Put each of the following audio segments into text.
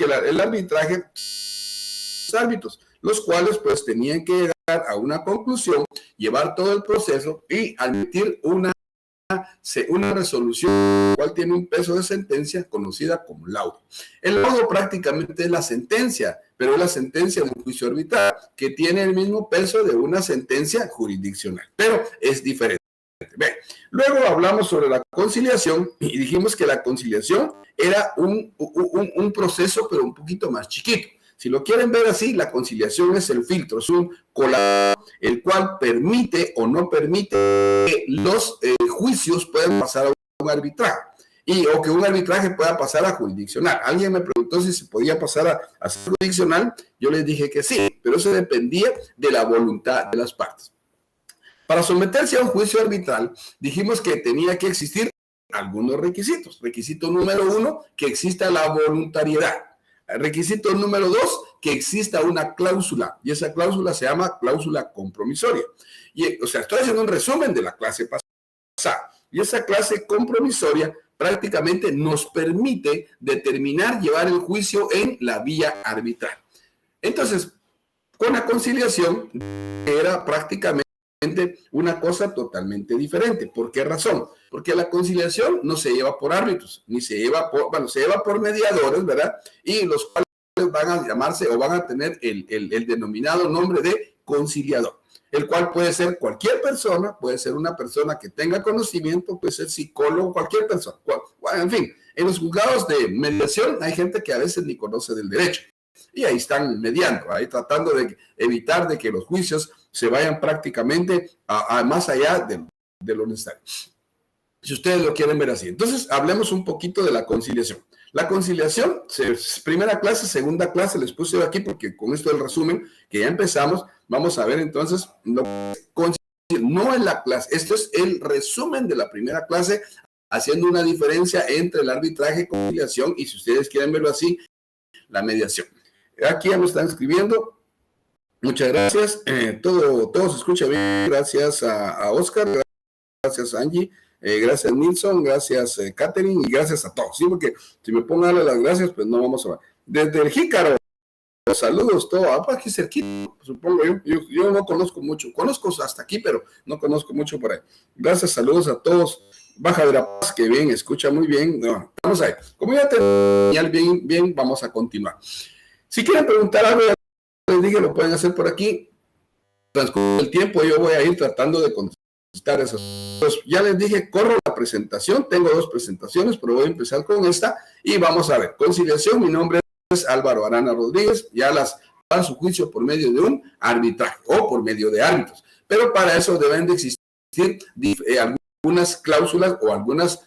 que el arbitraje, los árbitros, los cuales pues tenían que llegar a una conclusión, llevar todo el proceso y admitir una resolución, cual tiene un peso de sentencia conocida como laudo. El laudo prácticamente es la sentencia, pero es la sentencia de un juicio arbitral que tiene el mismo peso de una sentencia jurisdiccional, pero es diferente. Bien. Luego hablamos sobre la conciliación y dijimos que la conciliación era un proceso, pero un poquito más chiquito. Si lo quieren ver así, la conciliación es el filtro, es un colador, el cual permite o no permite que los juicios puedan pasar a un arbitraje o que un arbitraje pueda pasar a jurisdiccional. Alguien me preguntó si se podía pasar a jurisdiccional, yo les dije que sí, pero eso dependía de la voluntad de las partes. Para someterse a un juicio arbitral, dijimos que tenía que existir algunos requisitos. Requisito número 1, que exista la voluntariedad. Requisito número 2, que exista una cláusula, y esa cláusula se llama cláusula compromisoria. O sea, estoy haciendo un resumen de la clase pasada, y esa clase compromisoria prácticamente nos permite determinar, llevar el juicio en la vía arbitral. Entonces, con la conciliación era prácticamente una cosa totalmente diferente. ¿Por qué razón? Porque la conciliación no se lleva por árbitros, ni se lleva por, bueno, se lleva por mediadores, ¿verdad? Y los cuales van a llamarse o van a tener el denominado nombre de conciliador, el cual puede ser cualquier persona, puede ser una persona que tenga conocimiento, puede ser psicólogo, cualquier persona. En fin, en los juzgados de mediación hay gente que a veces ni conoce del derecho. Y ahí están mediando, ahí tratando de evitar de que los juicios se vayan prácticamente a más allá de lo necesario. Si ustedes lo quieren ver así. Entonces, hablemos un poquito de la conciliación. La conciliación, primera clase, segunda clase, les puse aquí porque con esto del resumen que ya empezamos, vamos a ver entonces, no es la clase, esto es el resumen de la primera clase, haciendo una diferencia entre el arbitraje, conciliación y, si ustedes quieren verlo así, la mediación. Aquí ya me están escribiendo. Muchas gracias. Todo se escucha bien. Gracias a Oscar. Gracias a Angie. Gracias Nilsson. Gracias Catherine. Y gracias a todos. ¿Sí? Porque si me pongo a darle las gracias, pues no vamos a ver. Desde el Jícaro. Saludos, todo. Aquí cerquita, supongo yo. Yo no conozco mucho. Conozco hasta aquí, pero no conozco mucho por ahí. Gracias, saludos a todos. Baja de la Paz, que bien, escucha muy bien. No, vamos a ver. Como ya tengo bien, vamos a continuar. Si quieren preguntar algo, ya les dije, lo pueden hacer por aquí. Transcurre el tiempo, yo voy a ir tratando de contestar esas cosas. Ya les dije, corro la presentación. Tengo 2 presentaciones, pero voy a empezar con esta. Y vamos a ver. Conciliación, mi nombre es Álvaro Arana Rodríguez. Ya dan su juicio por medio de un arbitraje o por medio de árbitros. Pero para eso deben de existir algunas cláusulas o algunas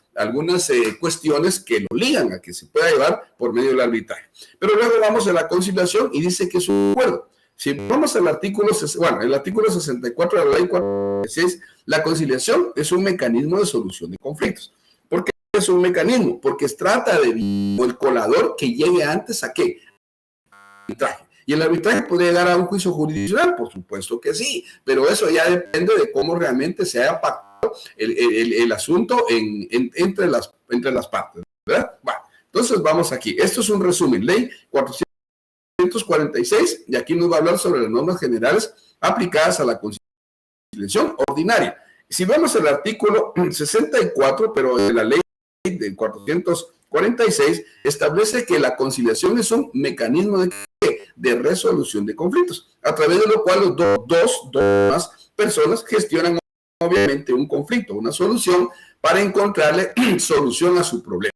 cuestiones que lo ligan a que se pueda llevar por medio del arbitraje. Pero luego vamos a la conciliación y dice que es un acuerdo. Si vamos al artículo, el artículo 64 de la ley 46, la conciliación es un mecanismo de solución de conflictos. ¿Por qué es un mecanismo? Porque trata de el colador que llegue antes a ¿qué? Arbitraje. ¿Y el arbitraje puede llegar a un juicio jurisdiccional? Por supuesto que sí, pero eso ya depende de cómo realmente se haya pactado el asunto entre las partes, ¿verdad? Bueno, entonces vamos aquí. Esto es un resumen. Ley 446, y aquí nos va a hablar sobre las normas generales aplicadas a la conciliación ordinaria. Si vemos el artículo 64, pero de la ley de 446, establece que la conciliación es un mecanismo de resolución de conflictos, a través de lo cual dos más personas gestionan obviamente un conflicto, una solución para encontrarle solución a su problema.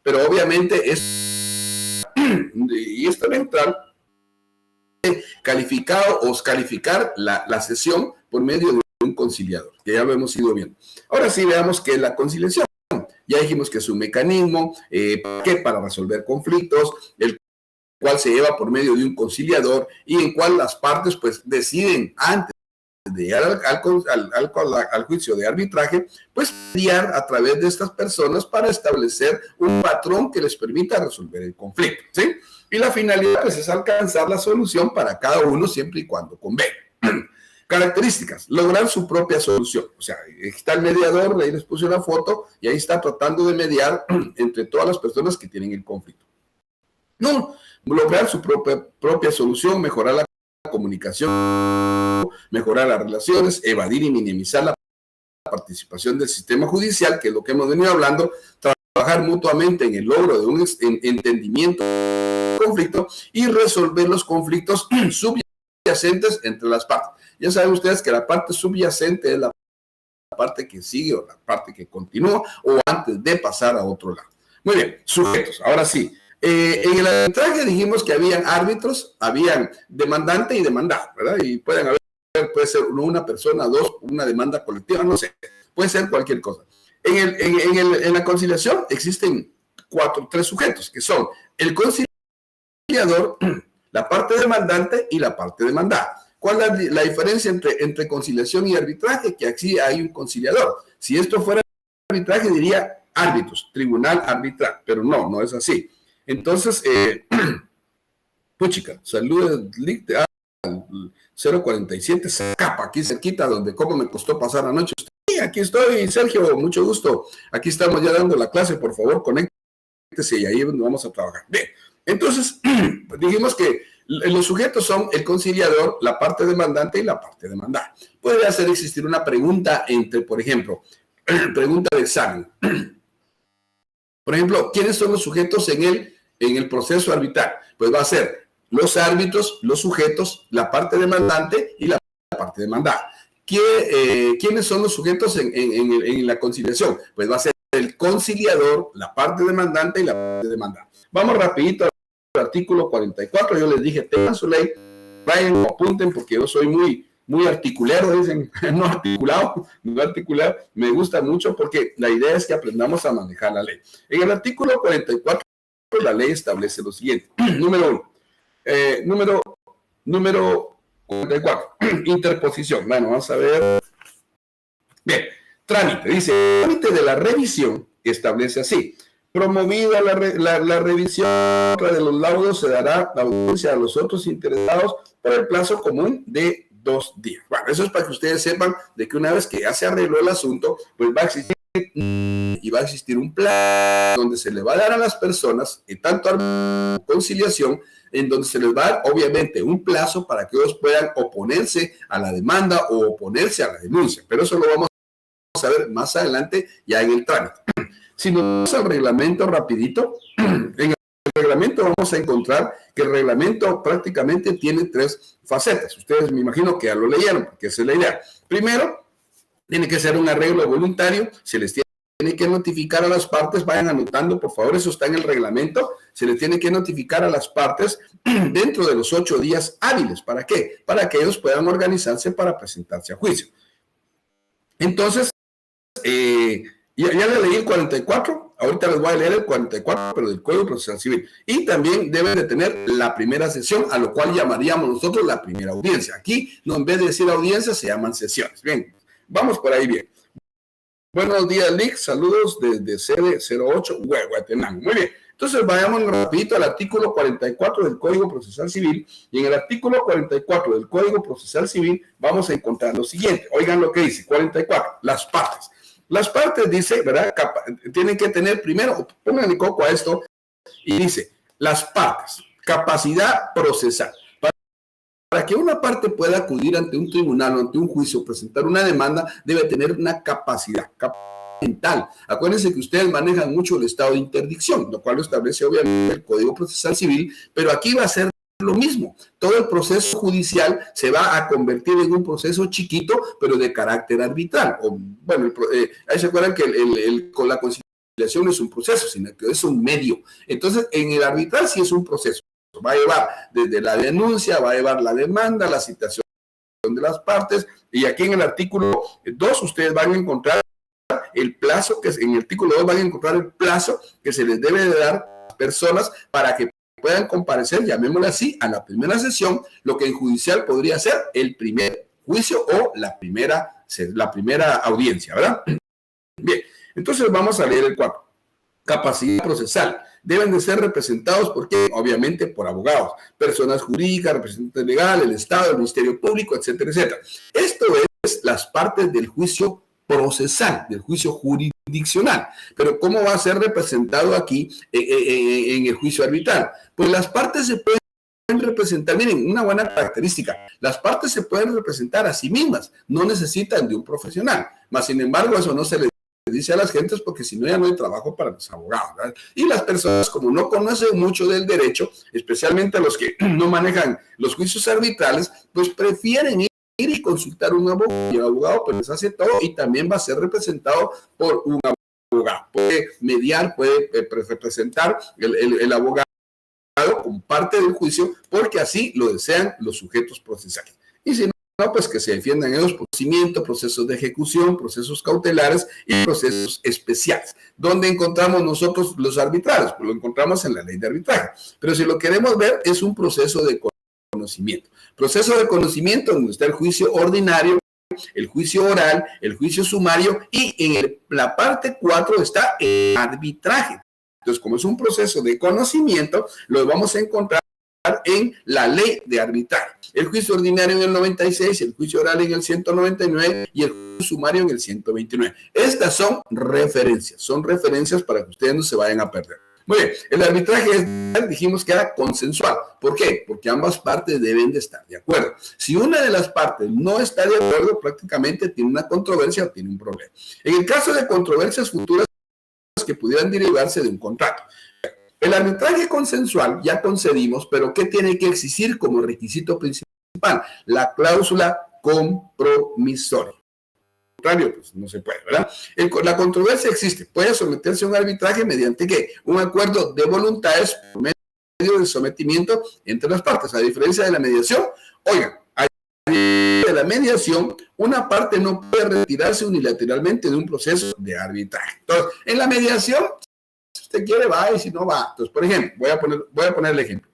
Pero obviamente y esto neutral calificar la sesión por medio de un conciliador, que ya lo hemos ido viendo. Ahora sí veamos qué es la conciliación. Ya dijimos que es un mecanismo para resolver conflictos, el cual se lleva por medio de un conciliador y en cual las partes pues deciden antes de llegar al juicio de arbitraje, pues mediar a través de estas personas para establecer un patrón que les permita resolver el conflicto, ¿sí? Y la finalidad pues es alcanzar la solución para cada uno siempre y cuando convenga. Características: lograr su propia solución. O sea, está el mediador, ahí les puse una foto y ahí está tratando de mediar entre todas las personas que tienen el conflicto. No, lograr su propia solución, mejorar la comunicación, mejorar las relaciones, evadir y minimizar la participación del sistema judicial, que es lo que hemos venido hablando, trabajar mutuamente en el logro de un entendimiento del conflicto y resolver los conflictos subyacentes entre las partes. Ya saben ustedes que la parte subyacente es la parte que sigue o la parte que continúa o antes de pasar a otro lado. Muy bien, sujetos. Ahora sí, en el arbitraje dijimos que habían árbitros, habían demandante y demandado, ¿verdad? Y puede ser una persona, dos, una demanda colectiva, no sé, puede ser cualquier cosa. En la conciliación existen tres sujetos, que son el conciliador, la parte demandante y la parte demandada. ¿Cuál es la diferencia entre conciliación y arbitraje? Que aquí hay un conciliador. Si esto fuera arbitraje, diría árbitros, tribunal arbitral, pero no es así. Entonces, puchica, saludos, 047, Zacapa, aquí cerquita, donde como me costó pasar la noche. Sí, aquí estoy, Sergio, mucho gusto. Aquí estamos ya dando la clase, por favor, conéctese y ahí vamos a trabajar. Bien, entonces, dijimos que los sujetos son el conciliador, la parte demandante y la parte demandada. Puede hacer existir una pregunta entre, por ejemplo, pregunta de examen. Por ejemplo, ¿quiénes son los sujetos en el proceso arbitral? Pues va a ser los árbitros, los sujetos, la parte demandante y la parte demandada. ¿Quiénes son los sujetos en la conciliación? Pues va a ser el conciliador, la parte demandante y la parte demandada. Vamos rapidito al artículo 44. Yo les dije, tengan su ley, vayan o apunten porque yo soy muy articulero, dicen, no articulado, me gusta mucho porque la idea es que aprendamos a manejar la ley. En el artículo 44, la ley establece lo siguiente. Número 44, interposición. Bueno, vamos a ver. Bien, trámite. Dice, el trámite de la revisión establece así. Promovida la revisión de los laudos, se dará la audiencia a los otros interesados por el plazo común de 2 días. Bueno, eso es para que ustedes sepan de que una vez que ya se arregló el asunto, pues va a existir un plan donde se le va a dar a las personas, y tanto a conciliación, en donde se les va a dar, obviamente, un plazo para que ellos puedan oponerse a la demanda o oponerse a la denuncia. Pero eso lo vamos a ver más adelante ya en el trámite. Si nos vamos al reglamento rapidito, en el reglamento vamos a encontrar que el reglamento prácticamente tiene 3 facetas. Ustedes me imagino que ya lo leyeron, porque esa es la idea. Primero, tiene que ser un arreglo voluntario, se les tiene que notificar a las partes, vayan anotando, por favor, eso está en el reglamento, se les tiene que notificar a las partes dentro de los 8 días hábiles. ¿Para qué? Para que ellos puedan organizarse para presentarse a juicio. Entonces, ya le leí el 44, ahorita les voy a leer el 44, pero del Código Procesal Civil. Y también deben de tener la primera sesión, a lo cual llamaríamos nosotros la primera audiencia. Aquí, no, en vez de decir audiencia, se llaman sesiones. Bien, vamos por ahí bien. Buenos días, Lick. Saludos desde sede 08, Huehuetenango. Muy bien. Entonces, vayamos rapidito al artículo 44 del Código Procesal Civil. Y en el artículo 44 del Código Procesal Civil vamos a encontrar lo siguiente. Oigan lo que dice, 44, las partes. Las partes, dice, ¿verdad? Tienen que tener primero, pónganle coco a esto, y dice, las partes, capacidad procesal. Para que una parte pueda acudir ante un tribunal o ante un juicio, presentar una demanda, debe tener una capacidad mental. Acuérdense que ustedes manejan mucho el estado de interdicción, lo cual lo establece obviamente el Código Procesal Civil, pero aquí va a ser lo mismo. Todo el proceso judicial se va a convertir en un proceso chiquito, pero de carácter arbitral. Bueno, ahí se acuerdan que con la conciliación no es un proceso, sino que es un medio. Entonces, en el arbitral sí es un proceso. Va a llevar desde la denuncia, va a llevar la demanda, la citación de las partes, y aquí en el artículo 2 ustedes van a encontrar el plazo, en el artículo 2 van a encontrar el plazo que se les debe de dar a las personas para que puedan comparecer, llamémosle así, a la primera sesión, lo que en judicial podría ser el primer juicio o la primera audiencia, ¿verdad? Bien, entonces vamos a leer el 4. Capacidad procesal. Deben de ser representados, porque obviamente por abogados, personas jurídicas, representantes legales, el Estado, el Ministerio Público, etcétera, etcétera. Esto es las partes del juicio procesal, del juicio jurídico. jurisdiccional. Pero ¿cómo va a ser representado aquí en el juicio arbitral? Pues las partes se pueden representar, miren, una buena característica, las partes se pueden representar a sí mismas, no necesitan de un profesional, mas sin embargo eso no se le dice a las gentes porque si no ya no hay trabajo para los abogados, ¿verdad? Y las personas como no conocen mucho del derecho, especialmente los que no manejan los juicios arbitrales, pues prefieren ir y consultar a un abogado, y el abogado pues les hace todo y también va a ser representado por un abogado, puede mediar, puede representar el abogado como parte del juicio, porque así lo desean los sujetos procesales. Y si no, pues que se defiendan ellos procedimientos, procesos de ejecución, procesos cautelares y procesos especiales. ¿Dónde encontramos nosotros los arbitrales? Pues lo encontramos en la ley de arbitraje. Pero si lo queremos ver, es un proceso de conocimiento. Proceso de conocimiento donde está el juicio ordinario, el juicio oral, el juicio sumario y en la parte 4 está el arbitraje. Entonces, como es un proceso de conocimiento, lo vamos a encontrar en la ley de arbitraje. El juicio ordinario en el 96, el juicio oral en el 199 y el juicio sumario en el 129. Estas son referencias para que ustedes no se vayan a perder. Muy bien, el arbitraje, dijimos que era consensual. ¿Por qué? Porque ambas partes deben de estar de acuerdo. Si una de las partes no está de acuerdo, prácticamente tiene una controversia o tiene un problema. En el caso de controversias futuras que pudieran derivarse de un contrato. El arbitraje consensual ya concedimos, pero ¿qué tiene que existir como requisito principal? La cláusula compromisoria. Contrario, pues no se puede, ¿verdad? La controversia existe. Puede someterse a un arbitraje mediante ¿qué? Un acuerdo de voluntades por medio de sometimiento entre las partes. A diferencia de la mediación, oigan, de la mediación, una parte no puede retirarse unilateralmente de un proceso de arbitraje. Entonces, en la mediación, si usted quiere, va y si no, va. Entonces, por ejemplo, voy a poner el ejemplo.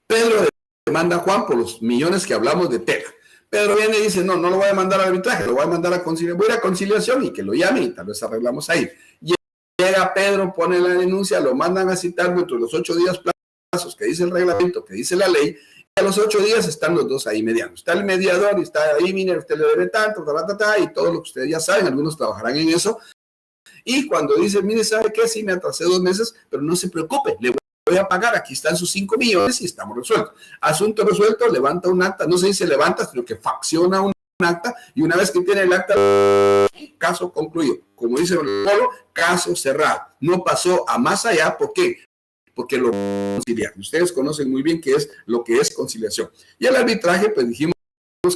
Pedro demanda a Juan por los millones que hablamos de Tela. Pedro viene y dice, no lo voy a mandar a arbitraje, lo voy a mandar a conciliación. Voy a ir a conciliación y que lo llame y tal vez arreglamos ahí. Llega Pedro, pone la denuncia, lo mandan a citar dentro de los 8 días plazos que dice el reglamento, que dice la ley. A los 8 días están los dos ahí mediando. Está el mediador y está ahí, mire, usted le debe tanto, y todo lo que ustedes ya saben, algunos trabajarán en eso. Y cuando dice, mire, ¿sabe qué? Sí, me atrasé 2 meses, pero no se preocupe, le voy a pagar, aquí están sus 5 millones y estamos resueltos. Asunto resuelto, levanta un acta, no se dice levanta, sino que facciona un acta, y una vez que tiene el acta, caso concluido. Como dice el Polo, caso cerrado. No pasó a más allá, ¿por qué? Porque lo conciliar. Ustedes conocen muy bien qué es lo que es conciliación. Y el arbitraje, pues dijimos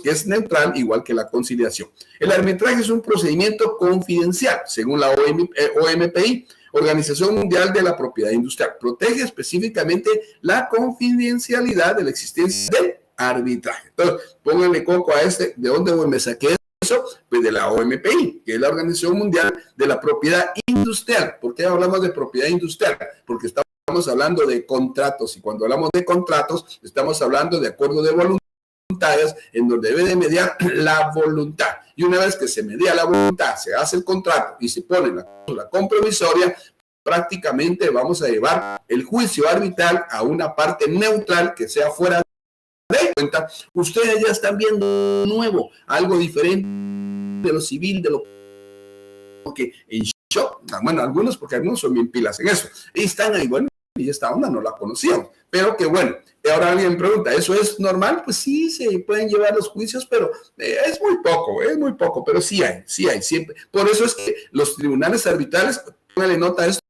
que es neutral, igual que la conciliación. El arbitraje es un procedimiento confidencial, según la OMPI, Organización Mundial de la Propiedad Industrial. Protege específicamente la confidencialidad de la existencia del arbitraje. Entonces, pónganle coco a ¿de dónde me saqué eso? Pues de la OMPI, que es la Organización Mundial de la Propiedad Industrial. ¿Por qué hablamos de propiedad industrial? Porque estamos hablando de contratos, y cuando hablamos de contratos, estamos hablando de acuerdo de voluntades, en donde debe de mediar la voluntad. Y una vez que se media la voluntad, se hace el contrato y se pone la cláusula compromisoria, prácticamente vamos a llevar el juicio arbitral a una parte neutral que sea fuera de cuenta. Ustedes ya están viendo nuevo, algo diferente de lo civil, de lo que en shock, bueno, algunos, porque algunos son bien pilas en eso, y están ahí, bueno, y esta onda no la conocíamos, pero que bueno. Ahora alguien pregunta, ¿eso es normal? Pues sí, se pueden llevar los juicios, pero es muy poco, pero sí hay, siempre. Por eso es que los tribunales arbitrales, póngale nota a esto,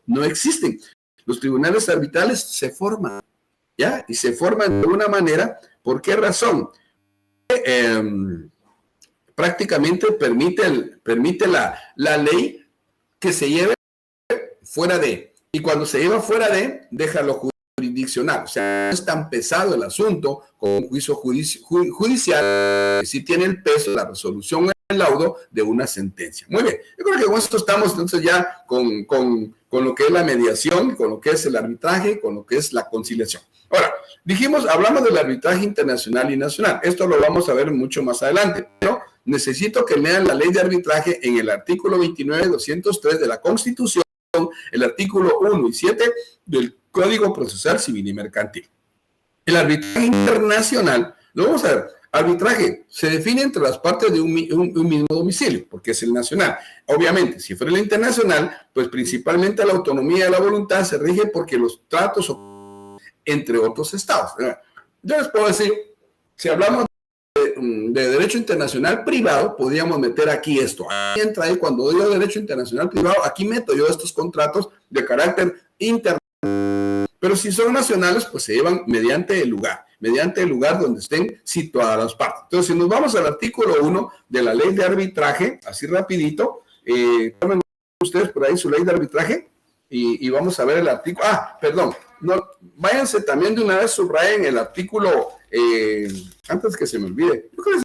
no existen. Los tribunales arbitrales se forman, ¿ya? Y se forman de una manera, ¿por qué razón? Prácticamente permite la ley que se lleve fuera de, y cuando se lleva fuera de, déjalo jurisdiccional, o sea, no es tan pesado el asunto como un juicio judicial, que sí tiene el peso de la resolución, el laudo de una sentencia. Muy bien, yo creo que con esto estamos entonces ya con lo que es la mediación, con lo que es el arbitraje, con lo que es la conciliación. Ahora, hablamos del arbitraje internacional y nacional, esto lo vamos a ver mucho más adelante, pero necesito que lean la ley de arbitraje en el artículo 29.203 de la Constitución, el artículo 1 y 7 del Código Procesal Civil y Mercantil. El arbitraje internacional, lo vamos a ver, Arbitraje se define entre las partes de un mismo domicilio, porque es el nacional. Obviamente, si fuera el internacional, pues principalmente la autonomía de la voluntad se rige porque los tratos entre otros estados. Yo les puedo decir, si hablamos de derecho internacional privado, podríamos meter aquí esto. Ahí entra ahí, cuando digo derecho internacional privado, aquí meto yo estos contratos de carácter internacional. Pero si son nacionales, pues se llevan mediante el lugar donde estén situadas las partes. Entonces, si nos vamos al artículo 1 de la ley de arbitraje, así rapidito, tomen ustedes por ahí su ley de arbitraje y vamos a ver el artículo. Perdón, no, váyanse también de una vez, subrayen el artículo, antes que se me olvide. Yo creo que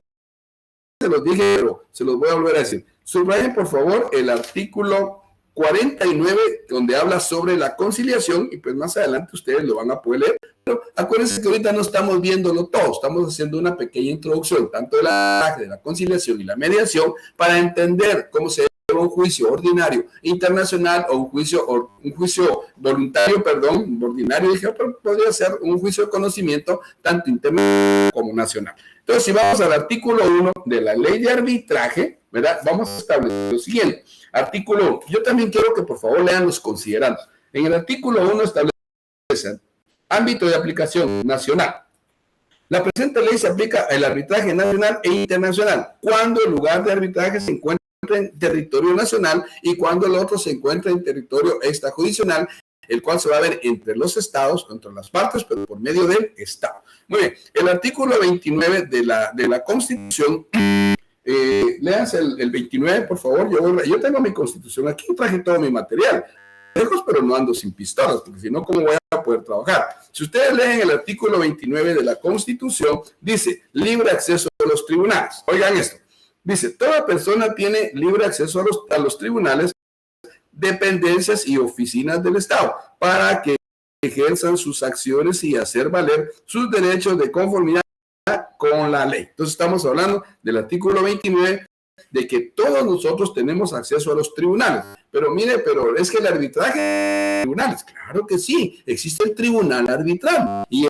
se los dije, pero se los voy a volver a decir. Subrayen, por favor, el artículo 49, donde habla sobre la conciliación, y pues más adelante ustedes lo van a poder leer. Pero acuérdense que ahorita no estamos viéndolo todo, estamos haciendo una pequeña introducción, tanto de la conciliación y la mediación, para entender cómo se lleva un juicio ordinario internacional o un juicio voluntario, ordinario, dije, pero podría ser un juicio de conocimiento tanto internacional como nacional. Entonces, si vamos al artículo 1 de la ley de arbitraje, ¿verdad? Vamos a establecer lo siguiente. Artículo 1. Yo también quiero que por favor lean los considerandos. En el artículo 1 establece ámbito de aplicación nacional. La presente ley se aplica al arbitraje nacional e internacional cuando el lugar de arbitraje se encuentra en territorio nacional y cuando el otro se encuentra en territorio extrajurisdiccional, el cual se va a ver entre los estados, entre las partes, pero por medio del estado. Muy bien, el artículo 29 de la Constitución, léanse el 29, por favor. Yo tengo mi Constitución aquí, traje todo mi material, pero no ando sin pistolas, porque si no, ¿cómo voy a poder trabajar? Si ustedes leen el artículo 29 de la Constitución, dice libre acceso a los tribunales. Oigan esto, dice, toda persona tiene libre acceso a los tribunales, dependencias y oficinas del Estado para que ejerzan sus acciones y hacer valer sus derechos de conformidad con la ley. Entonces estamos hablando del artículo 29 de que todos nosotros tenemos acceso a los tribunales. Pero mire, pero es que el arbitraje tribunales, claro que sí, existe el tribunal arbitral y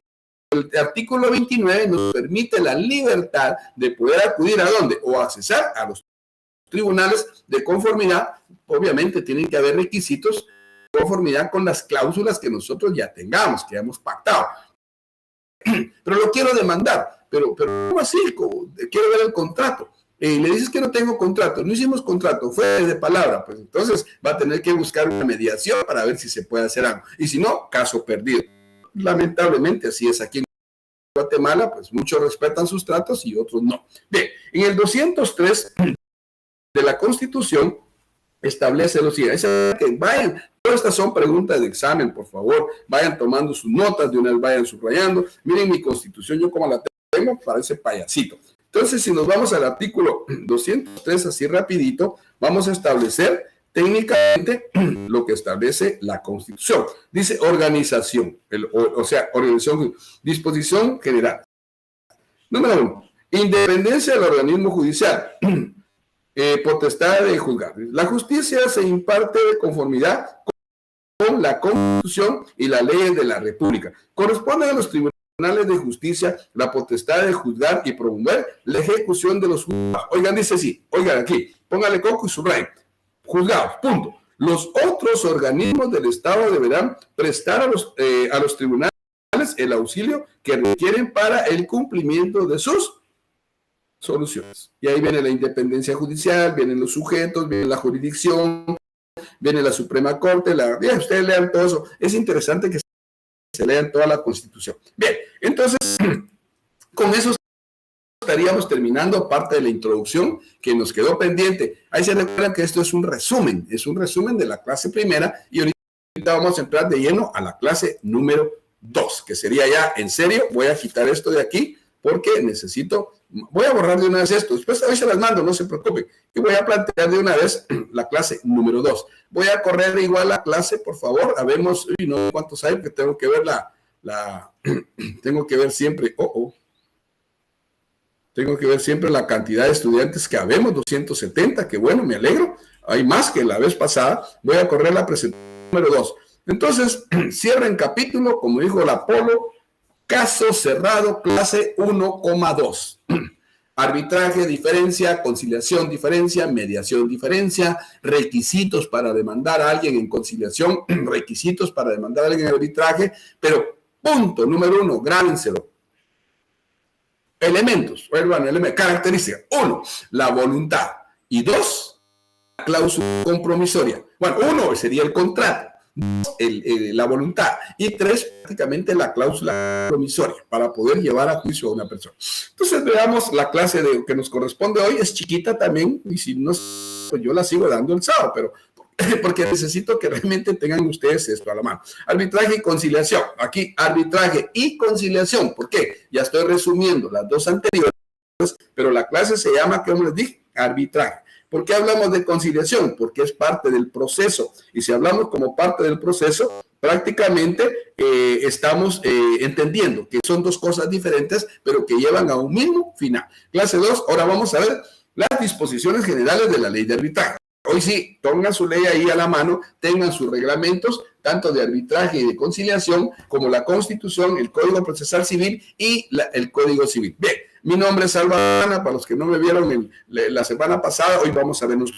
el artículo 29 nos permite la libertad de poder acudir ¿a dónde? O accesar a los tribunales de conformidad. Obviamente tienen que haber requisitos de conformidad con las cláusulas que nosotros ya tengamos, que hemos pactado. Pero lo quiero demandar. Pero ¿cómo así? Quiero ver el contrato. Le dices que no tengo contrato. No hicimos contrato, fue de palabra. Pues entonces va a tener que buscar una mediación para ver si se puede hacer algo. Y si no, caso perdido. Lamentablemente así es aquí en Guatemala, pues muchos respetan sus tratos y otros no. Bien, en el 203 de la Constitución establece lo siguiente. Que vayan, todas estas son preguntas de examen, por favor, vayan tomando sus notas, de una vez vayan subrayando. Miren mi Constitución, yo como la tengo, parece payasito. Entonces, si nos vamos al artículo 203, así rapidito, vamos a establecer técnicamente lo que establece la Constitución. Dice organización, o sea, organización, disposición general. Número 1, independencia del organismo judicial. Potestad de juzgar. La justicia se imparte de conformidad con la Constitución y las leyes de la República. Corresponde a los tribunales de justicia la potestad de juzgar y promover la ejecución de los juzgados. Oigan, dice así, oigan aquí, póngale coco y subrayen. Juzgados, punto. Los otros organismos del Estado deberán prestar a los tribunales el auxilio que requieren para el cumplimiento de sus soluciones. Y ahí viene la independencia judicial, vienen los sujetos, viene la jurisdicción, viene la Suprema Corte, bien, ustedes lean todo eso. Es interesante que se lean toda la Constitución. Bien, entonces, con eso estaríamos terminando parte de la introducción que nos quedó pendiente. Ahí se recuerdan que esto es un resumen de la clase primera y ahorita vamos a entrar de lleno a la clase número 2, que sería ya, en serio, voy a quitar esto de aquí porque necesito, voy a borrar de una vez esto, después hoy se las mando, no se preocupen, y voy a plantear de una vez la clase número 2. Voy a correr igual la clase, por favor, habemos, no sé cuántos hay, porque tengo que ver tengo que ver siempre, tengo que ver siempre la cantidad de estudiantes que habemos, 270, que bueno, me alegro, hay más que la vez pasada. Voy a correr la presentación número 2. Entonces, cierren capítulo, como dijo la Polo, caso cerrado, clase 1,2. Arbitraje, diferencia, conciliación, diferencia, mediación, diferencia, requisitos para demandar a alguien en conciliación, requisitos para demandar a alguien en arbitraje, pero punto número 1, grábenselo. Elementos, características. 1, la voluntad. Y 2, la cláusula compromisoria. Bueno, 1 sería el contrato. 2, la voluntad. Y 3, prácticamente la cláusula compromisoria para poder llevar a juicio a una persona. Entonces veamos la clase que nos corresponde hoy. Es chiquita también, y si no, pues yo la sigo dando el sábado, pero porque necesito que realmente tengan ustedes esto a la mano. Arbitraje y conciliación. Aquí, arbitraje y conciliación. ¿Por qué? Ya estoy resumiendo las dos anteriores, pero la clase se llama, ¿cómo les dije? Arbitraje. ¿Por qué hablamos de conciliación? Porque es parte del proceso. Y si hablamos como parte del proceso, prácticamente estamos entendiendo que son dos cosas diferentes, pero que llevan a un mismo final. Clase 2, ahora vamos a ver las disposiciones generales de la ley de arbitraje. Hoy sí, pongan su ley ahí a la mano, tengan sus reglamentos, tanto de arbitraje y de conciliación, como la Constitución, el Código Procesal Civil y el Código Civil. Bien, mi nombre es Álvaro, para los que no me vieron la semana pasada, hoy vamos a vernos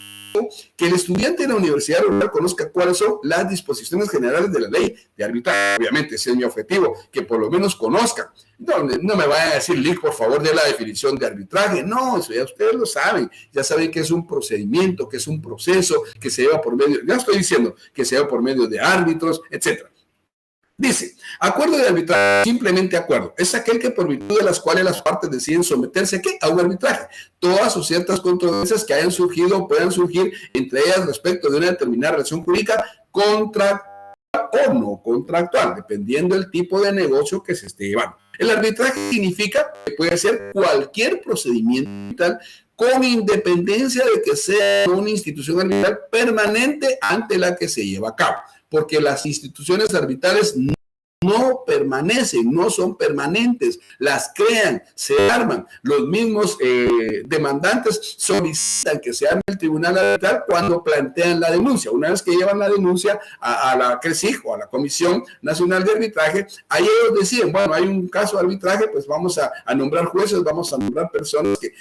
que el estudiante de la Universidad Rural conozca cuáles son las disposiciones generales de la ley de arbitraje. Obviamente, ese es mi objetivo, que por lo menos conozcan. No me vayan a decir, Lick, por favor, de la definición de arbitraje. No, eso ya ustedes lo saben. Ya saben que es un procedimiento, que es un proceso, que se lleva por medio, ya estoy diciendo, que se lleva por medio de árbitros, etcétera. Dice, acuerdo de arbitraje, simplemente acuerdo, es aquel que por virtud de las cuales las partes deciden someterse a un arbitraje. Todas o ciertas controversias que hayan surgido o puedan surgir entre ellas respecto de una determinada relación jurídica contractual o no contractual, dependiendo del tipo de negocio que se esté llevando. El arbitraje significa que puede ser cualquier procedimiento con independencia de que sea una institución arbitral permanente ante la que se lleva a cabo. Porque las instituciones arbitrales no permanecen, no son permanentes, las crean, se arman. Los mismos demandantes solicitan que se arme el tribunal arbitral cuando plantean la denuncia. Una vez que llevan la denuncia a la CRESIG o a la Comisión Nacional de Arbitraje, ahí ellos deciden, bueno, hay un caso de arbitraje, pues vamos a nombrar jueces, vamos a nombrar personas que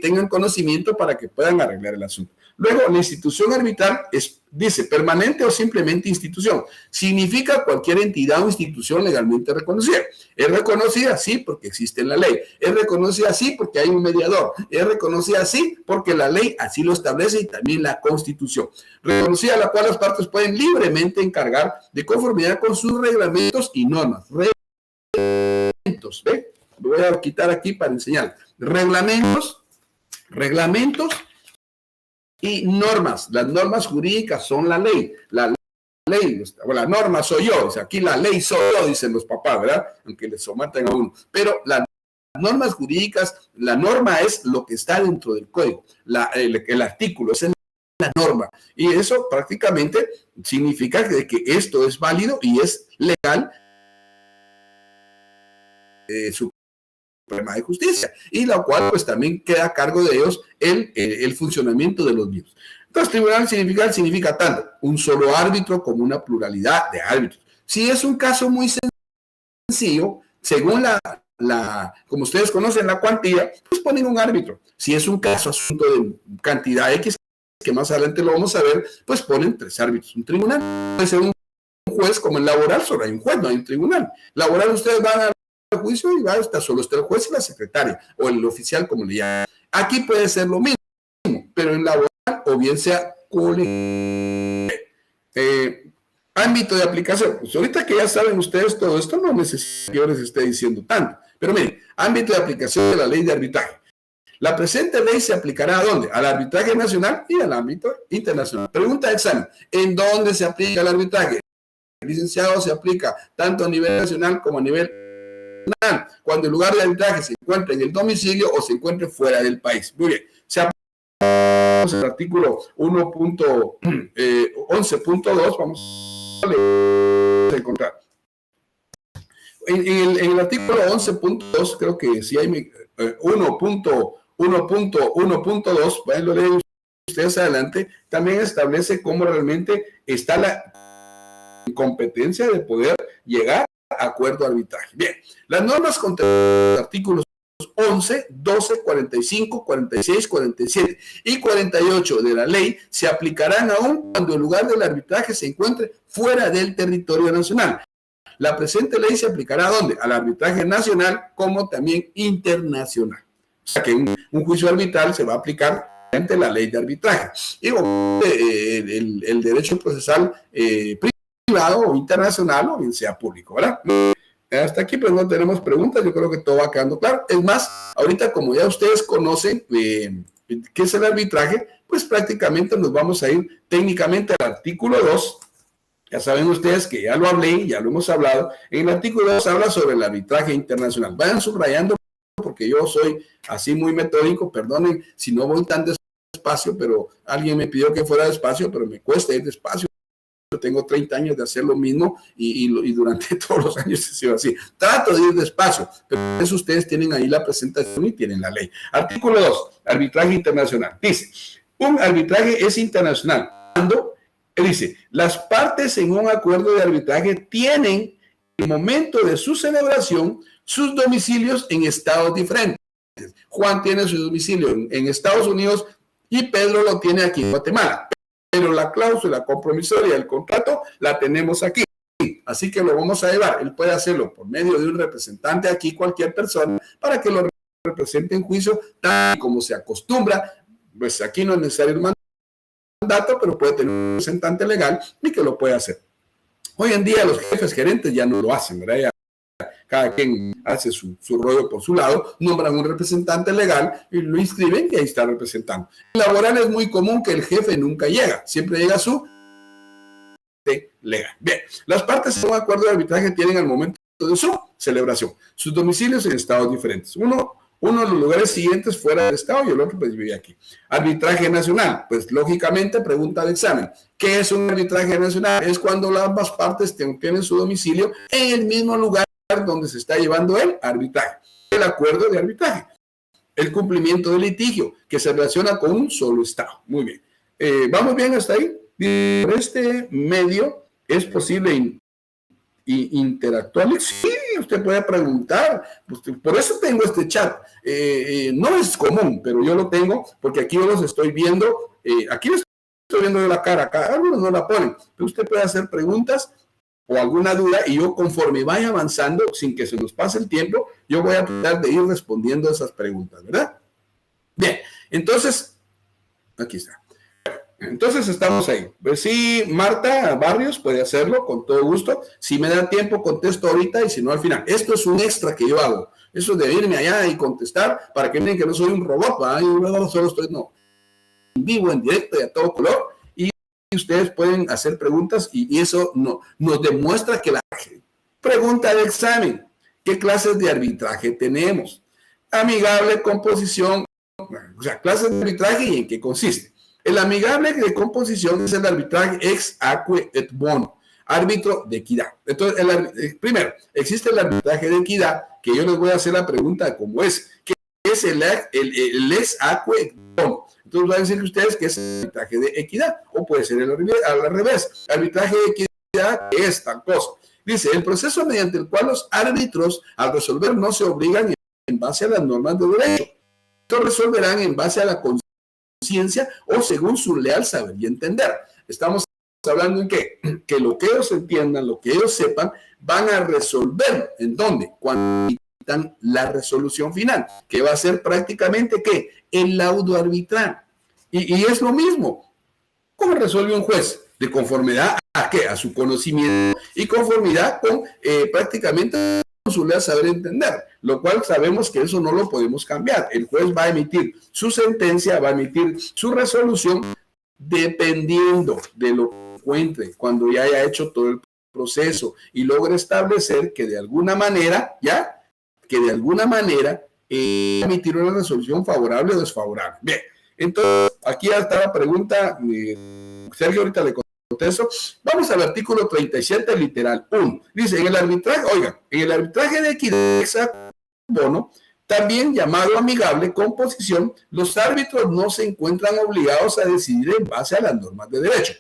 tengan conocimiento para que puedan arreglar el asunto. Luego, la institución arbitral dice permanente o simplemente institución. Significa cualquier entidad o institución legalmente reconocida. Es reconocida, sí, porque existe en la ley. Es reconocida, sí, porque hay un mediador. Es reconocida, sí, porque la ley así lo establece y también la Constitución. Reconocida, la cual las partes pueden libremente encargar de conformidad con sus reglamentos y normas. Reglamentos, ¿ve? Lo voy a quitar aquí para enseñar. Reglamentos y normas. Las normas jurídicas son la ley. La ley, o la norma soy yo. O sea, aquí la ley soy yo, dicen los papás, ¿verdad? Aunque les somaten a uno. Pero las normas jurídicas, la norma es lo que está dentro del código. El artículo, esa es la norma. Y eso prácticamente significa que esto es válido y es legal. Suprema de Justicia, y la cual pues también queda a cargo de ellos el funcionamiento de los mismos. Entonces, tribunal significa tanto un solo árbitro como una pluralidad de árbitros. Si es un caso muy sencillo, según como ustedes conocen la cuantía, pues ponen un árbitro. Si es un caso asunto de cantidad X, que más adelante lo vamos a ver, pues ponen 3 árbitros. Un tribunal puede ser un juez, como en laboral solo hay un juez, no hay un tribunal. Laboral ustedes van a juicio y va a estar solo el juez y la secretaria o el oficial, como le llaman. Aquí puede ser lo mismo, pero en laboral o bien sea ámbito de aplicación. Pues ahorita que ya saben ustedes todo esto, no necesito que yo les esté diciendo tanto. Pero miren, ámbito de aplicación de la ley de arbitraje. La presente ley se aplicará ¿a dónde? Al arbitraje nacional y al ámbito internacional. Pregunta de examen. ¿En dónde se aplica el arbitraje? El licenciado se aplica tanto a nivel nacional como a nivel cuando el lugar de arbitraje se encuentre en el domicilio o se encuentre fuera del país. Muy bien, se aplica el artículo 1.11.2, vamos a encontrar. En el artículo 11.2, creo que si hay 1.1.2, pueden lo leer ustedes adelante, también establece cómo realmente está la competencia de poder llegar acuerdo de arbitraje. Bien, las normas contenidas en los artículos 11, 12, 45, 46, 47 y 48 de la ley se aplicarán aún cuando el lugar del arbitraje se encuentre fuera del territorio nacional. La presente ley se aplicará ¿a dónde? Al arbitraje nacional como también internacional. O sea que un juicio arbitral se va a aplicar ante la ley de arbitraje. Digo, el derecho procesal privado o internacional o bien sea público, ¿verdad? Hasta aquí pues no tenemos preguntas, yo creo que todo va quedando claro. Es más, ahorita como ya ustedes conocen qué es el arbitraje, pues prácticamente nos vamos a ir técnicamente al artículo 2. Ya saben ustedes que ya lo hablé, ya lo hemos hablado. En el artículo 2 habla sobre el arbitraje internacional. Vayan subrayando porque yo soy así muy metódico, perdonen si no voy tan despacio, pero alguien me pidió que fuera despacio, pero me cuesta ir despacio. Yo tengo 30 años de hacer lo mismo y durante todos los años he sido así. Trato de ir despacio, pero eso ustedes tienen ahí la presentación y tienen la ley. Artículo 2, arbitraje internacional. Dice, un arbitraje es internacional cuando, dice, las partes en un acuerdo de arbitraje tienen en el momento de su celebración sus domicilios en estados diferentes. Juan tiene su domicilio en Estados Unidos y Pedro lo tiene aquí en Guatemala. Pero la cláusula compromisoria del contrato la tenemos aquí. Así que lo vamos a llevar. Él puede hacerlo por medio de un representante aquí, cualquier persona, para que lo represente en juicio, tal como se acostumbra. Pues aquí no es necesario el mandato, pero puede tener un representante legal y que lo puede hacer. Hoy en día los jefes gerentes ya no lo hacen, ¿verdad? Ya cada quien hace su rollo por su lado, nombran un representante legal y lo inscriben y ahí está representando. En laboral es muy común que el jefe nunca llega, siempre llega su legal. Bien, las partes en un acuerdo de arbitraje tienen al momento de su celebración sus domicilios en estados diferentes. Uno de los lugares siguientes fuera del estado y el otro pues vive aquí. Arbitraje nacional, pues lógicamente pregunta de examen. ¿Qué es un arbitraje nacional? Es cuando ambas partes tienen su domicilio en el mismo lugar donde se está llevando el arbitraje, el acuerdo de arbitraje, el cumplimiento del litigio que se relaciona con un solo estado. Muy bien. ¿Vamos bien hasta ahí? Por este medio es posible interactuar. Sí, usted puede preguntar. Por eso tengo este chat. No es común, pero yo lo tengo porque aquí yo los estoy viendo. Aquí les estoy viendo de la cara. Acá algunos no la ponen, pero usted puede hacer preguntas o alguna duda y yo conforme vaya avanzando, sin que se nos pase el tiempo, yo voy a tratar de ir respondiendo a esas preguntas, ¿verdad? Bien, entonces, aquí está. Entonces estamos ahí. Pues sí, Marta Barrios puede hacerlo con todo gusto. Si me da tiempo, contesto ahorita y si no, al final. Esto es un extra que yo hago. Eso de irme allá y contestar para que vean que no soy un robot, ¿verdad? Y luego solo estoy, no, en vivo, en directo y a todo color. Ustedes pueden hacer preguntas y eso nos demuestra que la pregunta de examen, ¿qué clases de arbitraje tenemos? Amigable, composición, o sea, clases de arbitraje y en qué consiste. El amigable de composición es el arbitraje ex aequo et bono, árbitro de equidad. Entonces, primero, existe el arbitraje de equidad, que yo les voy a hacer la pregunta como es, ¿qué es el ex aequo et bono? Entonces van a decir ustedes que es el arbitraje de equidad, o puede ser al revés. Arbitraje de equidad es tal cosa. Dice, el proceso mediante el cual los árbitros al resolver no se obligan en base a las normas de derecho. Estos resolverán en base a la conciencia o según su leal saber y entender. Estamos hablando en que lo que ellos entiendan, lo que ellos sepan, van a resolver. ¿En dónde? Cuando dan la resolución final, que va a ser prácticamente ¿qué? El laudo arbitral. Y es lo mismo. ¿Cómo resuelve un juez? De conformidad a ¿qué? A su conocimiento y conformidad con prácticamente con su leal saber entender, lo cual sabemos que eso no lo podemos cambiar. El juez va a emitir su sentencia, va a emitir su resolución dependiendo de lo que encuentre cuando ya haya hecho todo el proceso y logre establecer que de alguna manera, emitir una resolución favorable o desfavorable. Bien, entonces aquí ya está la pregunta, Sergio ahorita le contesto. Vamos al artículo 37, literal 1. Dice, en el arbitraje de equidad bono, también llamado amigable composición, los árbitros no se encuentran obligados a decidir en base a las normas de derecho.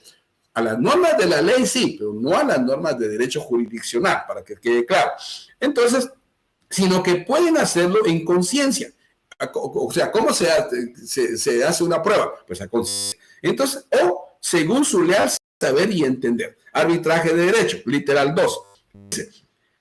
A las normas de la ley sí, pero no a las normas de derecho jurisdiccional, para que quede claro. Entonces, sino que pueden hacerlo en conciencia. O sea, ¿cómo se hace una prueba? Pues a conciencia. Entonces, o según su leal saber y entender. Arbitraje de derecho, literal 2. Dice,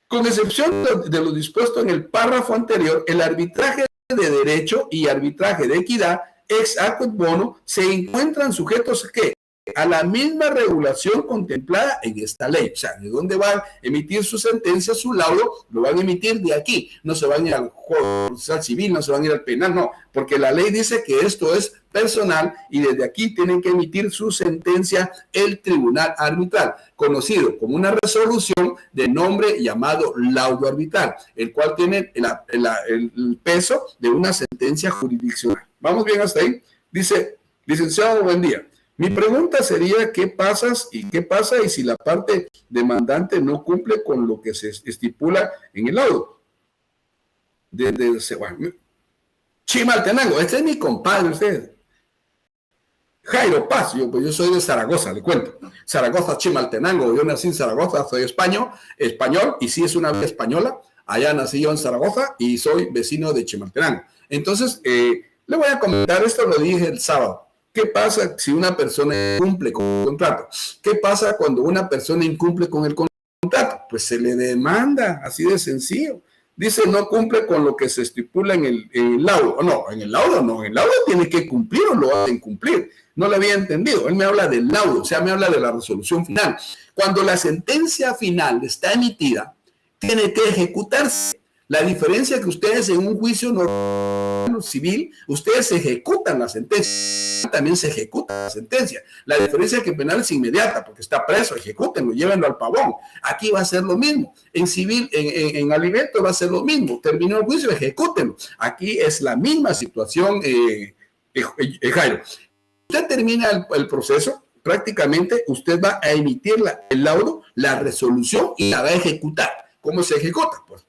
con excepción de lo dispuesto en el párrafo anterior, el arbitraje de derecho y arbitraje de equidad, ex aequo bono, se encuentran sujetos ¿qué? A la misma regulación contemplada en esta ley. O sea, ¿de dónde van a emitir su sentencia, su laudo? Lo van a emitir de aquí. No se van a ir al procesal civil, no se van a ir al penal, no. Porque la ley dice que esto es personal y desde aquí tienen que emitir su sentencia el tribunal arbitral, conocido como una resolución de nombre llamado laudo arbitral, el cual tiene el peso de una sentencia jurisdiccional. ¿Vamos bien hasta ahí? Dice, licenciado, buen día. Mi pregunta sería, ¿qué pasa y si la parte demandante no cumple con lo que se estipula en el laudo? Chimaltenango, este es mi compadre, usted. Jairo Paz, yo soy de Zaragoza, le cuento. Zaragoza, Chimaltenango, yo nací en Zaragoza, soy español, y sí es una vía española. Allá nací yo en Zaragoza y soy vecino de Chimaltenango. Entonces, le voy a comentar, esto lo dije el sábado. ¿Qué pasa si una persona incumple con el contrato? ¿Qué pasa cuando una persona incumple con el contrato? Pues se le demanda, así de sencillo. Dice, no cumple con lo que se estipula en el laudo. No, en el laudo no. En el laudo tiene que cumplir o lo hacen cumplir. No lo había entendido. Él me habla del laudo, o sea, me habla de la resolución final. Cuando la sentencia final está emitida, tiene que ejecutarse. La diferencia es que ustedes en un juicio normal civil, ustedes ejecutan la sentencia, también se ejecuta la sentencia. La diferencia es que en penal es inmediata, porque está preso, ejecútenlo, llévenlo al pavón. Aquí va a ser lo mismo. En civil, en alimento va a ser lo mismo. Terminó el juicio, ejecútenlo. Aquí es la misma situación, Jairo. Usted termina el proceso, prácticamente usted va a emitir el laudo, la resolución y la va a ejecutar. ¿Cómo se ejecuta? Pues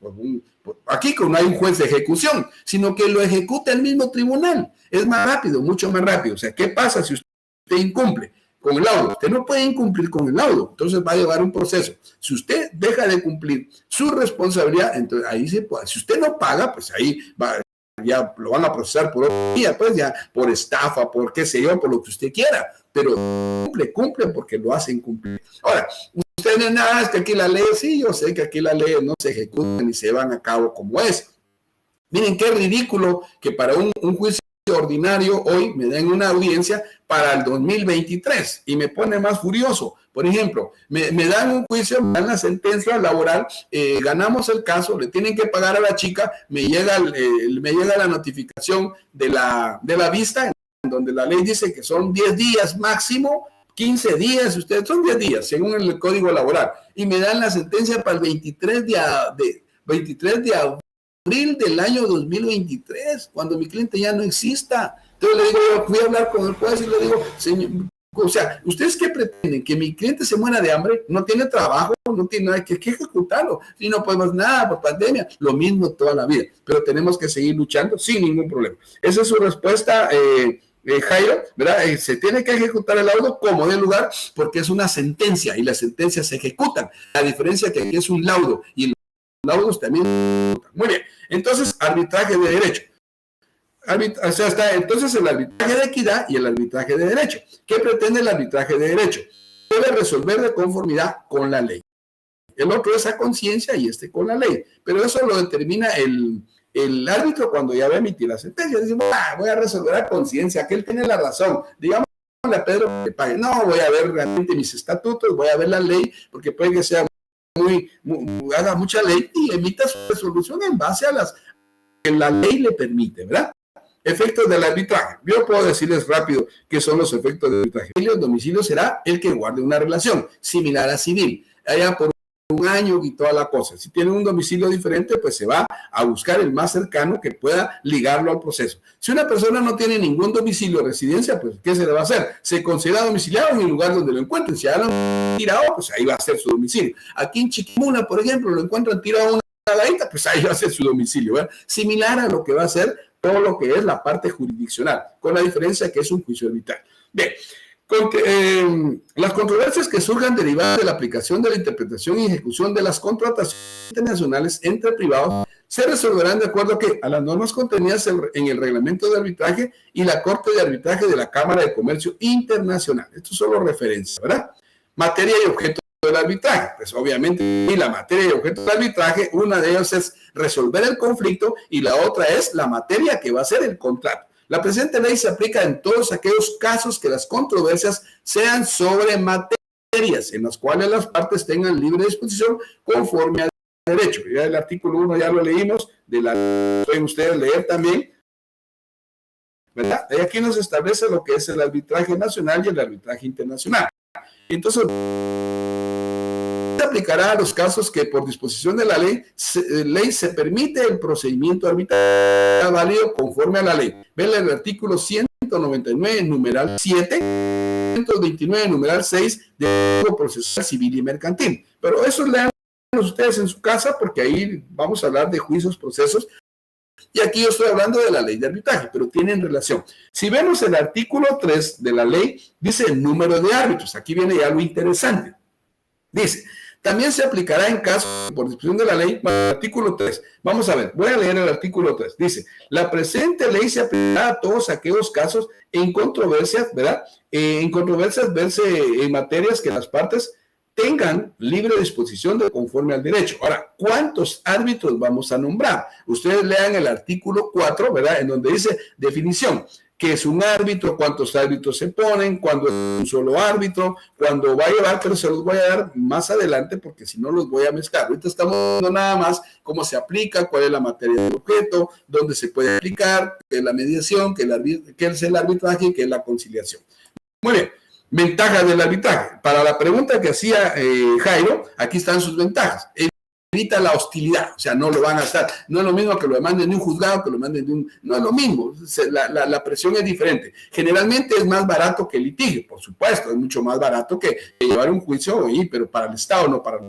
aquí no hay un juez de ejecución, sino que lo ejecuta el mismo tribunal. Es más rápido, mucho más rápido. O sea, ¿qué pasa si usted incumple con el laudo? Usted no puede incumplir con el laudo, entonces va a llevar un proceso. Si usted deja de cumplir su responsabilidad, entonces ahí se puede. Si usted no paga, pues ahí ya lo van a procesar por otro día, pues ya por estafa, por qué sé yo, por lo que usted quiera. Pero cumple porque lo hacen cumplir. Ahora, usted no es nada, es que aquí la ley, sí, yo sé que aquí la ley no se ejecutan ni se van a cabo como es. Miren qué ridículo que para un juicio ordinario hoy me den una audiencia para el 2023 y me pone más furioso. Por ejemplo, me dan un juicio, me dan la sentencia laboral, ganamos el caso, le tienen que pagar a la chica, me llega la notificación de la vista, en donde la ley dice que son 10 días máximo, 15 días, ustedes son 10 días, según el código laboral, y me dan la sentencia para el 23 de abril del año 2023, cuando mi cliente ya no exista. Entonces le digo, yo fui a hablar con el juez y le digo, señor, o sea, ¿ustedes qué pretenden? ¿Que mi cliente se muera de hambre? ¿No tiene trabajo? ¿No tiene nada que ejecutarlo? Y no podemos nada por pandemia. Lo mismo toda la vida, pero tenemos que seguir luchando sin ningún problema. Esa es su respuesta, Jairo, ¿verdad? Se tiene que ejecutar el laudo como de lugar porque es una sentencia y las sentencias se ejecutan. La diferencia es que aquí es un laudo y los laudos también se ejecutan. Muy bien, entonces arbitraje de derecho. O sea, está entonces el arbitraje de equidad y el arbitraje de derecho. ¿Qué pretende el arbitraje de derecho? Debe resolver de conformidad con la ley. El otro es a conciencia y con la ley. Pero eso lo determina el árbitro cuando ya va a emitir la sentencia. Decimos, voy a resolver a conciencia, que él tiene la razón. Digamos a Pedro que pague. No, voy a ver realmente mis estatutos, voy a ver la ley, porque puede que sea haga mucha ley y emita su resolución en base a las que la ley le permite, ¿verdad? Efectos del arbitraje. Yo puedo decirles rápido qué son los efectos del arbitraje. El domicilio será el que guarde una relación similar a civil, allá por un año y toda la cosa. Si tiene un domicilio diferente, pues se va a buscar el más cercano que pueda ligarlo al proceso. Si una persona no tiene ningún domicilio o residencia, pues ¿qué se le va a hacer? Se considera domiciliado en el lugar donde lo encuentren. Si ya lo han tirado, pues ahí va a ser su domicilio. Aquí en Chiquimula, por ejemplo, lo encuentran tirado una ladita, pues ahí va a ser su domicilio, ¿verdad? Similar a lo que va a ser todo lo que es la parte jurisdiccional, con la diferencia que es un juicio arbitral. Bien, las controversias que surjan derivadas de la aplicación de la interpretación y ejecución de las contrataciones internacionales entre privados se resolverán de acuerdo a las normas contenidas en el reglamento de arbitraje y la Corte de Arbitraje de la Cámara de Comercio Internacional. Esto es solo referencia, ¿verdad? Materia y objeto del arbitraje. Pues obviamente, y la materia y objeto del arbitraje, una de ellas es resolver el conflicto y la otra es la materia que va a ser el contrato. La presente ley se aplica en todos aquellos casos que las controversias sean sobre materias en las cuales las partes tengan libre disposición conforme al derecho. Ya el artículo 1 ya lo leímos, pueden ustedes leer también, ¿verdad? Y aquí nos establece lo que es el arbitraje nacional y el arbitraje internacional. Entonces, se aplicará a los casos que por disposición de la ley se permite el procedimiento arbitral válido conforme a la ley. Ven el artículo 199, numeral 7, 129, numeral 6 del Código Procesal Civil y Mercantil. Pero eso lean ustedes en su casa porque ahí vamos a hablar de juicios, procesos. Y aquí yo estoy hablando de la ley de arbitraje, pero tienen relación. Si vemos el artículo 3 de la ley, dice el número de árbitros. Aquí viene ya lo interesante. Dice, también se aplicará en caso por disposición de la ley, el artículo 3. Vamos a ver, voy a leer el artículo 3. Dice, la presente ley se aplicará a todos aquellos casos en controversias, ¿verdad? En controversias verse en materias que las partes tengan libre disposición de conforme al derecho. Ahora, ¿cuántos árbitros vamos a nombrar? Ustedes lean el artículo 4, ¿verdad? En donde dice definición. ¿Qué es un árbitro? ¿Cuántos árbitros se ponen? ¿Cuándo es un solo árbitro? ¿Cuándo va a llevar? Pero se los voy a dar más adelante porque si no los voy a mezclar. Ahorita estamos viendo nada más cómo se aplica, cuál es la materia del objeto, dónde se puede aplicar, qué es la mediación, qué es el arbitraje y qué es la conciliación. Muy bien. Ventajas del arbitraje. Para la pregunta que hacía Jairo, aquí están sus ventajas. Evita la hostilidad, o sea, no lo van a estar. No es lo mismo que lo manden de un juzgado, que lo manden de un... No es lo mismo, la presión es diferente. Generalmente es más barato que el litigio, por supuesto, es mucho más barato que llevar un juicio, pero para el Estado, no para...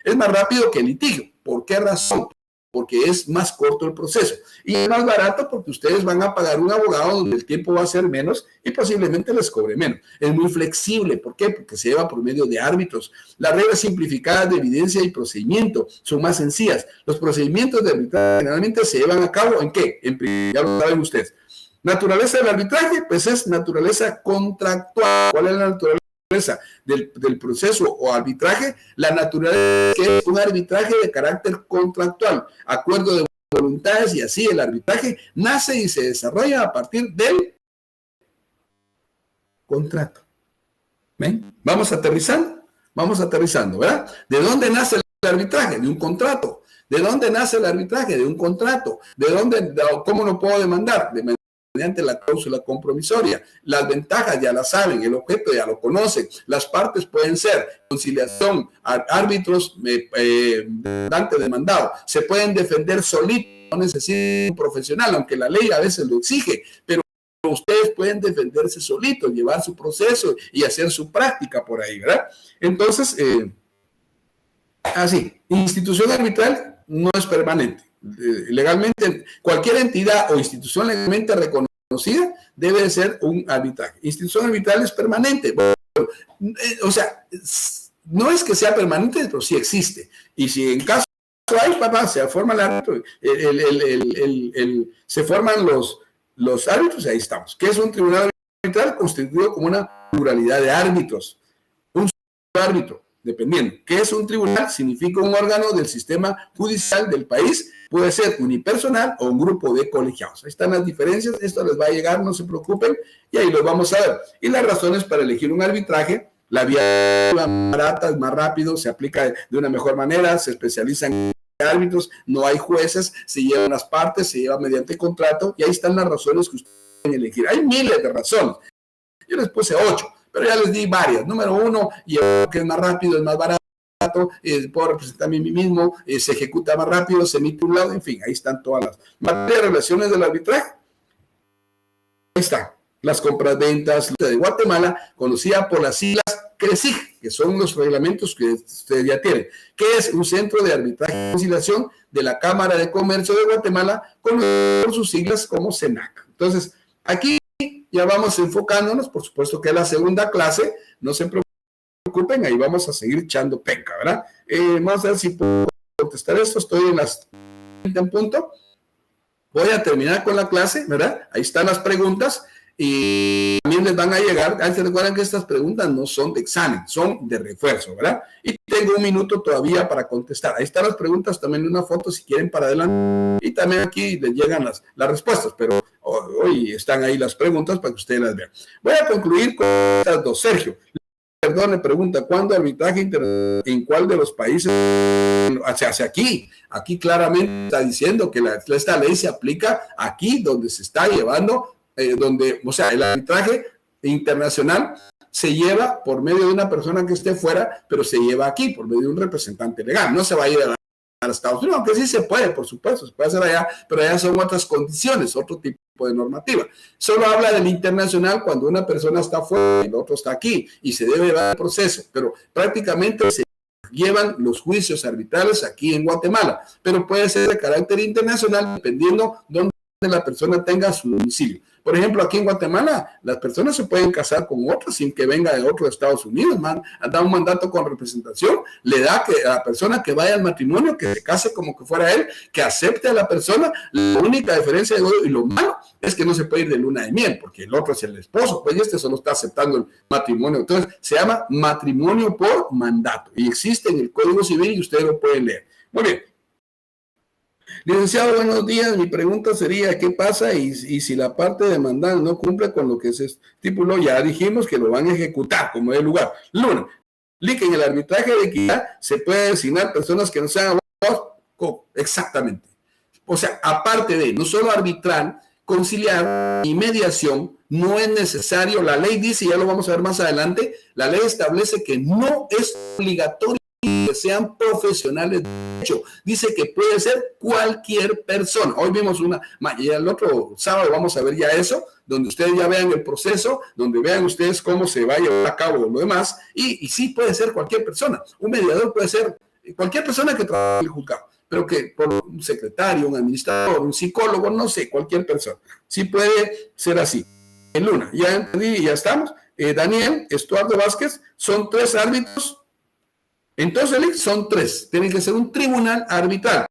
Es más rápido que el litigio. ¿Por qué razón? Porque es más corto el proceso. Y es más barato porque ustedes van a pagar un abogado donde el tiempo va a ser menos y posiblemente les cobre menos. Es muy flexible. ¿Por qué? Porque se lleva por medio de árbitros. Las reglas simplificadas de evidencia y procedimiento son más sencillas. Los procedimientos de arbitraje generalmente se llevan a cabo ¿en qué? Ya lo saben ustedes. Naturaleza del arbitraje, pues es naturaleza contractual. ¿Cuál es la naturaleza del proceso o arbitraje? La naturaleza que es un arbitraje de carácter contractual, acuerdo de voluntades, y así el arbitraje nace y se desarrolla a partir del contrato. ¿Ven? Vamos aterrizando, ¿verdad? ¿De dónde nace el arbitraje? De un contrato. ¿De dónde nace el arbitraje? De un contrato. ¿Cómo lo puedo demandar? Mediante la cláusula compromisoria. Las ventajas ya las saben, el objeto ya lo conocen. Las partes pueden ser conciliación, árbitros, demandado. Se pueden defender solitos, no necesitan un profesional, aunque la ley a veces lo exige, pero ustedes pueden defenderse solitos, llevar su proceso y hacer su práctica por ahí, ¿verdad? Entonces, así, institución arbitral no es permanente. Legalmente, cualquier entidad o institución legalmente reconocida debe de ser un arbitraje. Institución arbitral es permanente. O sea, no es que sea permanente, pero sí existe. Y si en caso hay, se forma el árbitro, se forman los árbitros y ahí estamos. ¿Qué es un tribunal arbitral? Constituido como una pluralidad de árbitros. Un solo árbitro, dependiendo. ¿Qué es un tribunal? Significa un órgano del sistema judicial del país. Puede ser unipersonal o un grupo de colegiados. Ahí están las diferencias. Esto les va a llegar, no se preocupen. Y ahí los vamos a ver. Y las razones para elegir un arbitraje: la vía más barata, es más rápido, se aplica de una mejor manera, se especializan en árbitros, no hay jueces, se llevan las partes, se lleva mediante contrato. Y ahí están las razones que ustedes pueden elegir. Hay miles de razones. Yo les puse 8, pero ya les di varias. Número 1, y que es más rápido, es más barato. Puedo representarme a mí mismo, se ejecuta más rápido, se emite un lado, en fin, ahí están todas las materias de relaciones del arbitraje. Ahí está, las compras-ventas de Guatemala, conocida por las siglas CRECIG, que son los reglamentos que ustedes ya tienen, que es un centro de arbitraje y conciliación de la Cámara de Comercio de Guatemala, conocido por sus siglas como CENAC. Entonces, aquí ya vamos enfocándonos, por supuesto que es la segunda clase, no se preocupen, ahí vamos a seguir echando penca, ¿verdad? Vamos a ver si puedo contestar esto. Estoy en las en punto. Voy a terminar con la clase, ¿verdad? Ahí están las preguntas y también les van a llegar. Se recuerdan que estas preguntas no son de examen, son de refuerzo, ¿verdad? Y tengo 1 minuto todavía para contestar. Ahí están las preguntas, también una foto si quieren para adelante. Y también aquí les llegan las respuestas, pero hoy están ahí las preguntas para que ustedes las vean. Voy a concluir con estas dos. Sergio, perdón, le pregunta, ¿cuándo arbitraje internacional? ¿En cuál de los países? Hacia aquí. Aquí claramente está diciendo que esta ley se aplica aquí donde se está llevando, o sea, el arbitraje internacional se lleva por medio de una persona que esté fuera, pero se lleva aquí por medio de un representante legal. No se va a ir a Estados Unidos, aunque sí se puede, por supuesto, se puede hacer allá, pero allá son otras condiciones, otro tipo de normativa. Solo habla del internacional cuando una persona está fuera y el otro está aquí y se debe llevar el proceso, pero prácticamente se llevan los juicios arbitrales aquí en Guatemala, pero puede ser de carácter internacional dependiendo dónde la persona tenga su domicilio. Por ejemplo, aquí en Guatemala, las personas se pueden casar con otros sin que venga de otro de Estados Unidos, da un mandato con representación, le da a la persona que vaya al matrimonio, que se case como que fuera él, que acepte a la persona. La única diferencia y lo malo es que no se puede ir de luna de miel, porque el otro es el esposo, pues este solo está aceptando el matrimonio. Entonces, se llama matrimonio por mandato y existe en el Código Civil y ustedes lo pueden leer. Muy bien. Licenciado, buenos días. Mi pregunta sería, ¿qué pasa y si la parte demandante no cumple con lo que se estipuló? Ya dijimos que lo van a ejecutar como es el lugar. Luna, en el arbitraje de equidad se puede designar personas que no sean abogados. Exactamente. O sea, aparte de no solo arbitrar, conciliar y mediación, no es necesario. La ley dice, ya lo vamos a ver más adelante, la ley establece que no es obligatorio que sean profesionales de derecho. Dice que puede ser cualquier persona. Hoy vimos y el otro sábado vamos a ver ya eso, donde ustedes ya vean el proceso, donde vean ustedes cómo se va a llevar a cabo lo demás, y sí puede ser cualquier persona. Un mediador puede ser cualquier persona que trabaje en el juzgado, pero que por un secretario, un administrador, un psicólogo, no sé, cualquier persona. Sí puede ser así. En Luna, ya entendí, ya estamos. Daniel Estuardo Vázquez, son 3 árbitros. Entonces, son 3. Tiene que ser un tribunal arbitral.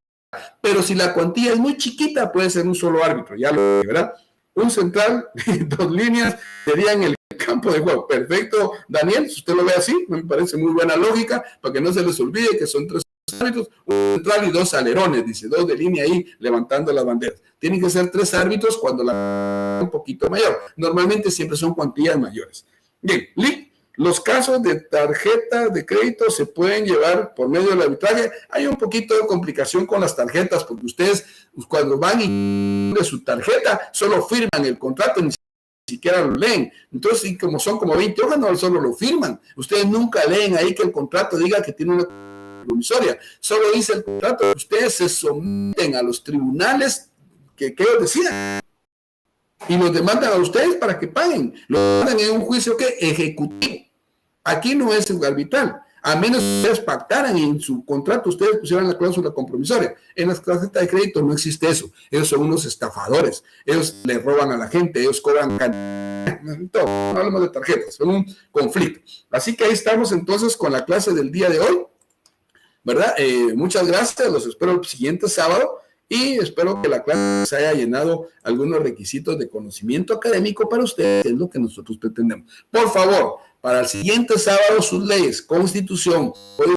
Pero si la cuantía es muy chiquita, puede ser un solo árbitro. Ya lo ve, ¿verdad? Un central, 2 líneas, serían el campo de juego. Perfecto, Daniel, si usted lo ve así, me parece muy buena lógica, para que no se les olvide que son 3 árbitros, un central y 2 alerones, dice, 2 de línea ahí levantando las banderas. Tienen que ser 3 árbitros cuando la un poquito mayor. Normalmente siempre son cuantías mayores. Bien, los casos de tarjeta de crédito se pueden llevar por medio del arbitraje. Hay un poquito de complicación con las tarjetas, porque ustedes cuando van y de su tarjeta solo firman el contrato, ni siquiera lo leen. Entonces, y como son como 20 hojas, no solo lo firman. Ustedes nunca leen ahí que el contrato diga que tiene una promisoria. Solo dice el contrato que ustedes se someten a los tribunales que ellos decidan. Y los demandan a ustedes para que paguen. Lo mandan en un juicio que ejecutivo. Aquí no es arbitral, a menos que ustedes pactaran y en su contrato ustedes pusieran la cláusula compromisoria. En las tarjetas de crédito no existe eso. Ellos son unos estafadores. Ellos le roban a la gente, ellos cobran todo. No hablamos de tarjetas, son un conflicto. Así que ahí estamos entonces con la clase del día de hoy, ¿verdad? Muchas gracias, los espero el siguiente sábado. Y espero que la clase se haya llenado algunos requisitos de conocimiento académico para ustedes, es lo que nosotros pretendemos. Por favor, para el siguiente sábado, sus leyes, Constitución,